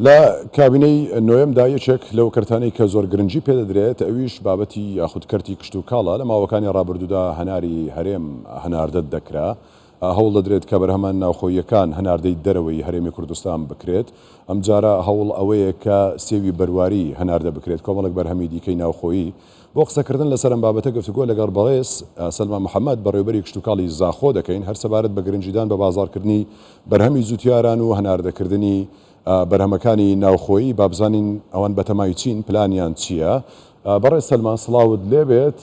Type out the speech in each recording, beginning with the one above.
لە کابینەی نوێمدا یەکێک لەو کەرتانەی کە زۆر گرنگی پێدەدرێت ئەویش بابەتی یاخودکەرتی کشت و کاڵە لە ماوەکانی ڕابردوودا هەناری هەرێم هەناردە دەکرا هەوڵ دەدرێت کە بەرهەمان ناوخۆیەکان هەناردەی دەرەوەی هەرێمی کوردستان بکرێت ئەم جارە هەوڵ ئەوەیە کە سێوی بەرواری هەناردە بکرێت کۆمەڵک بەرهەمی دیکەی ناوخۆیی بۆ قسەکردن لەسەر ئەم بابەتە گفتوگۆ لەگەڵ بەڕێز سەلمان محەممەد بەڕێوەبەری کشت و کاڵی زاخۆ دەکەین هەر سەبارەت بە گرنجیدان بە بازاڕکردنی بەرهەمی زوتیاران و هەناردەکردنی بەرهەمەکانی ناوخۆیی بابزانین ئەوان بەتەمای چین پلانیان چییە؟ بەڕێز سەلمان سڵاوت لێبێت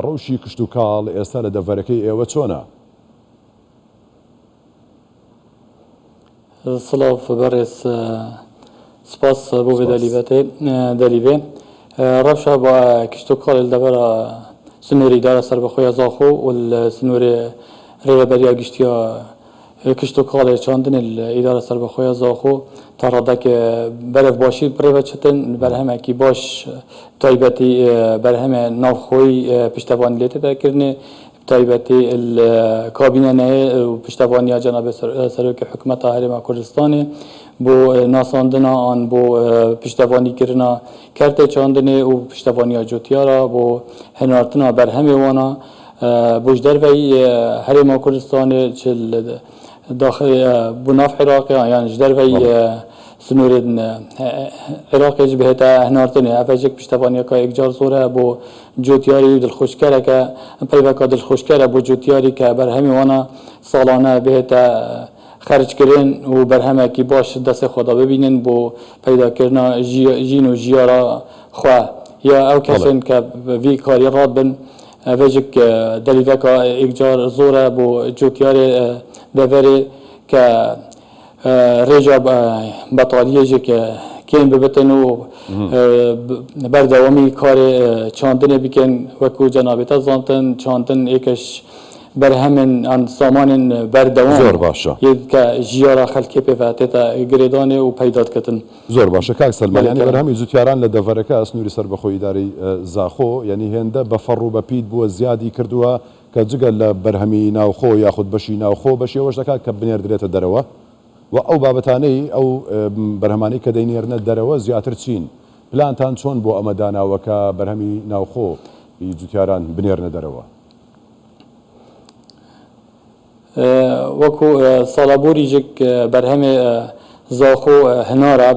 ڕەوشی کشت و کاڵ ئێستا لە دەڤەرەکەی ئێوە چۆنە؟ سڵاو بەڕێز سپاس بۆ دەلیبێ ڕەوشە بە کشت و کاڵ دەبەرە سنووری دارە سەربەخۆیە زاخۆ و سنووری ڕێوەبەریە گشتیە کشت و کاڵێ چاندن ئیدارە سەربەخۆیە زاخۆ تا ڕادەکە بەرەف باشی پڕێوە چتن بەرهەمێکی باش تایبەتی بەرهەمە ناوخۆی پشتەوانی لێ تێداکردنێ تایبەتی کابینەنەیە و پشتەوانیە جەنابێ سەرۆکی حکومەتە هەرێما کوردستانê بۆ ناساندنا ئان بۆ پشتەوانیکردنا کەرتê چاندنê û پشتەوانیە جوتیارە بۆ هێنارتنا بەرهەمê wana بۆ ji derveyî herêma Kurdistanê daxil bû nav Iraqê yan ji derveyî سنوورên Iraqê jî bihête hinartinê evecek piştevaniyeka yekcar zor e bۆ cotiyarî dilxweşkereke peyveka dilxweşker e bۆ cotiyarî ke berhemê wana salane bihête xerckirin û berhemekî baş destê xwe da bibînin bۆ peydakirina jîn û jiyara xwe ya ew kesên ke vî karî rad bin evecek delîveka yekcar zor e bۆ cotiyarê deverê ke rêja betaliyê jî kêm bibitin û berdewamî karê çandinê bikin wekû cenabê te zantin çandin êkeş berhemên an samanên berdewam زۆر باشە ke jiyara xelkê pêve tête girêdanê û peyda dikitin زۆر باشە کاک سەلمان یانی بەرهەمی زوتیاران لە دەڤەرەکە سنووری سەربەخۆیی دارەی زاخۆ یعنی هێندە بە فەڕ و بەپیت بووە زیادی کردووە کە جگە لە بەرهەمی ناوخۆ یاخود بەشی ناوخۆ بەشی ئەوەش دەکات کە بنێردرێتە دەرەوە و ئەو بابەتانەی ئەو بەرهەمانەی کە دەینێرنە دەرەوە زیاتر چین پلانتان چۆن بۆ ئەمە داناوەکە بەرهەمی ناوخۆ جوتیاران بنێرنە دەرەوە وەکو ساڵابۆریژێک بەرهەمێ زاخۆ هەنارە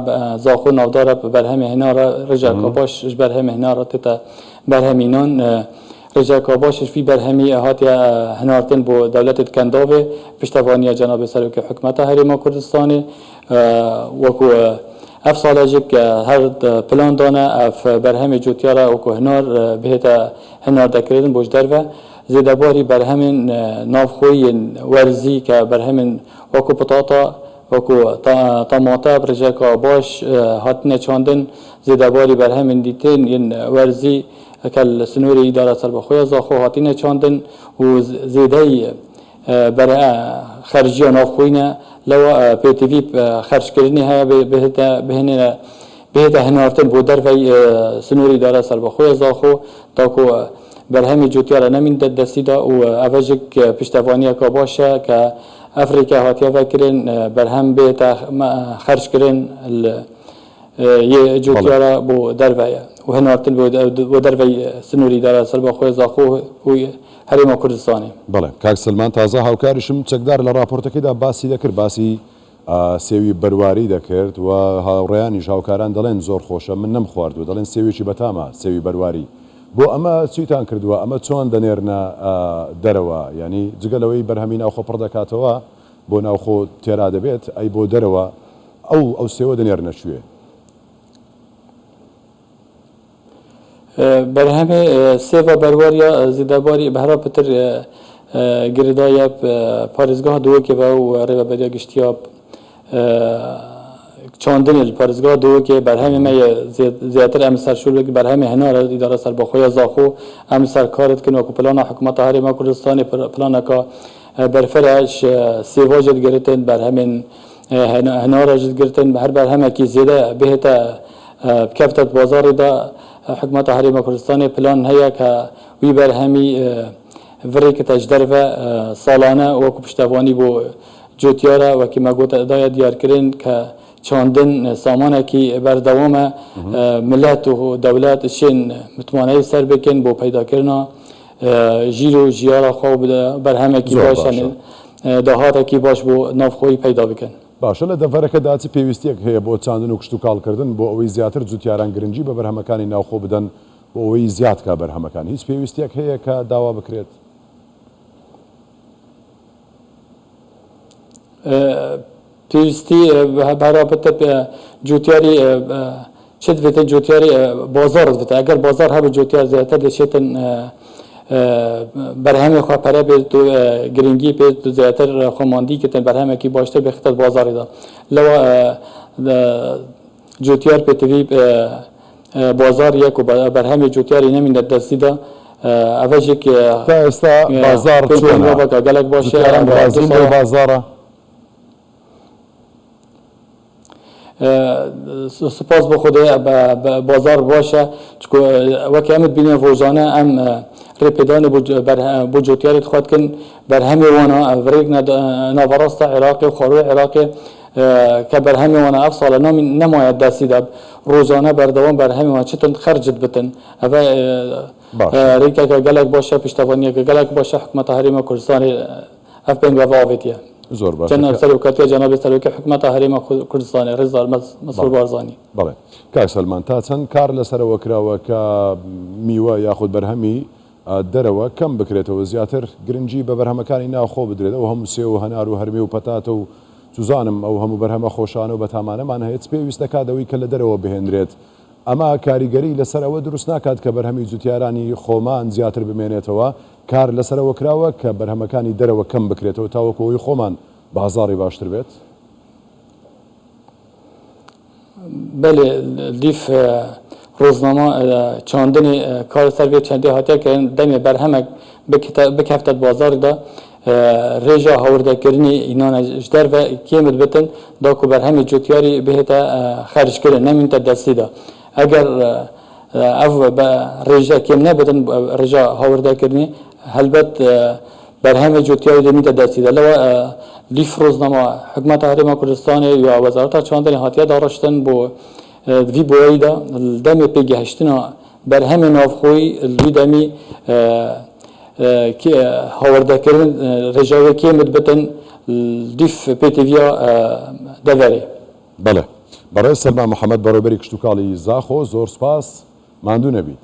زاخۆ ناودارە بەرهەمێ هێنارە ڕێژاکە باش بەرهەمێ هێنارە تێتە بەرهەمینان ڕێژاکە باشش فی بەرهەمی هاتیە هەنارتن بۆ دەولەتت کەنداوێ پشتەوانیە جەنابێ سەرۆکی حکومەتە هەرێما کوردستانê وەکو ev salajek her plan dane ev berhemê cotiyara wekû hinar bihête hinardekirin boj derve zêdebarî berhemên navxweyên werzî ke berhemên wekû pitata wekû tamata rêjeka baş hatine çandin zêdebarî berhemên dîtên yên werzî kel sinûrê îdara serbexweya zaxo hatine çandin û zêdeyî xerciya navxwîne لو پێتیوی خەرجکردنی هەیە بهێتە هەنارتن بۆ دەرڤەی سنووری دارە سەربەخۆیە زاخۆ تاکو بەرهەمی جوتیارە نەمین دەستیدا و ئەڤژێک پشتەوانیەکە باشە کە ئەفریقا هاتیە vekirên berhem bête xerckirin جوتیارە بۆ دەرڤەیە و هەنارتن بۆ دەرڤەی سنووری دارە سەربەخۆیە زاخۆ و هەرێما کوردستانê بەڵێ کاک سلمان تازە هاوکاریشم چەکدار لە راپۆرتەکەیدا باسی دەکرد باسی سێوی بەرواری دەکرد و هاوڕێیانیش هاوکاران دەڵێن زۆر خۆشە من نەم خواردووە دەڵێن سێویی بەتامە سێوی بەرواری بۆ ئەمە چیتان کردووە ئەمە چۆن دەنێرنە دەرەوە ینی جگەلەوەی بەرهەمی ناوخۆ پڕ دەکاتەوە بۆ ناوخۆ تێرا دەبێت ئەی بۆ دەرەوە ئەو سێوە دەنێرنە شوێ berhemê sêva berwariya zêdebarî behra pitir girêdaya parêzgeha Dûwekê ve û rêveberiya giştiya çandinê li parêzgeha Dûwekê berhemê me ye zêdetir em serşûrek berhemê henara îdara serbexweya zaxo em serkar dikin wekû plana hikûmeta Herêma Kurdistanê planeka berfere sêva jê digiritin berhemên henara jî digiritin her berhemekî zêde bihête bikeftet bazarê de حکومت هەرێما کوردستانê plan heye ke wî berhemî virêkete ji derve salane wekû piştevanî bۆ cotiyara wekî me got daye diyarkirin ke چاندن سامانه کی بردوام ملت و دولت شین متمانه سر بکن بو پیدا کردن جیرو جیارا خواب برهمه کی باشن دهات کی باش بو نافخوی پیدا بکن. باشە لە دەڤەرەکە داچی پێویستیەک هەیە بۆ چاندن و کشت و کاڵکردن بۆ ئەوەی زیاتر جوتیاران گرنگی بە بەرهەمەکانی ناوخۆ بدەن بۆ ئەوەی زیاد کا بەرهەمەکان هیچ پێویستیەک هەیە کە داوا بکرێت. پێویستی بەرابەتە جوتیاری چت بێتە جوتیاری بازارت بێتە ئەگەر بازار هەبە جوتیار زیاتر دەچێتن برهمی خواه پره بید و گرینگی بید و زیادتر خماندی کتن برهمی که باشتر بخطت بازاری دا لو جوتیار پیتوی بازار یک و برهمی جوتیاری نمین دستی دا اوشی که تا استا بازار چونه گلک باشه برازیل بازاره سپاس بخوده بازار باشه وکی امید بینیم روزانه ام رپیدان بو جوتیاری خواهد کن بر همه وانا ورق نوراست عراقی و خاروی عراقی که بر همه وانا افصال نماید دستی دب روزانه بردوام بر همه وانا چطور خرجت بتن اوه ریکه که گلک باشه پشتوانیه که گلک باشه حکمت حریم کردستان اف بین وفاوتیه زۆر باش جناب سەرۆکەتی جناب سەرۆکی حکومەتە هەرێمە کوردستانی ڕێزدار مەسرور بارزانی بەڵێ کاک سەلمان تا چەند کار لەسەرەوە کراوە کە میوە یاخود بەرهەمی دەرەوە کەم بکرێتەوە زیاتر گرنگی بە بەرهەمەکانی ناوخۆ بدرێت ئەو هەموو سێ و هەنار و هەرمێ و پەتاتە و سوزانم ئەو هەموو بەرهەمە خۆشانە و بەتامانەمان هەیە پێویست دەکاتەوەی کە لە دەرەوە بهێنرێت ئەمە کاریگەری لەسەرەوە دروست ناکات کە بەرهەمی جوتیارانی خۆمان زیاتر بمێنێتەوە کار لەسەرەوە کراوە کە بەرهەمەکانی دەرەوە کەم بکرێتەوە تاوەکەوەی خۆمان بازاری باشتر بێت. بله لیف روزنامه چاندنی کار سروی چندی هاتیه که دمی برهمک بکفتت بازار دا ریجا هورده کرنی اینان اجدر و کیمت بتن دا که برهمی جوتیاری بهتا خرج کرن نمین تا دستی دا اگر او ریجا کیم نبتن ریجا هورده کرنی هلبت برهمی جوتیاری دمی تا دستی دا لوا لیف روزنامه حکومت هەرێما کوردستانی یا وەزارەتە چاندنی هاتیە داڕشتن بۆ وی بۆیدا دەمێ پێگەهشتنە بەرهەمێ ناوخۆی وی دەمی هاوردەکردن ڕێژاوی کێمت بتن لیف پێتیڤیا دەڤەرێ. بەڵێ بەڕێز سەلمان محەممەد بەڕێوەبەری کشت و کاڵی زاخۆ زۆر سپاس ماندوو نەبیت.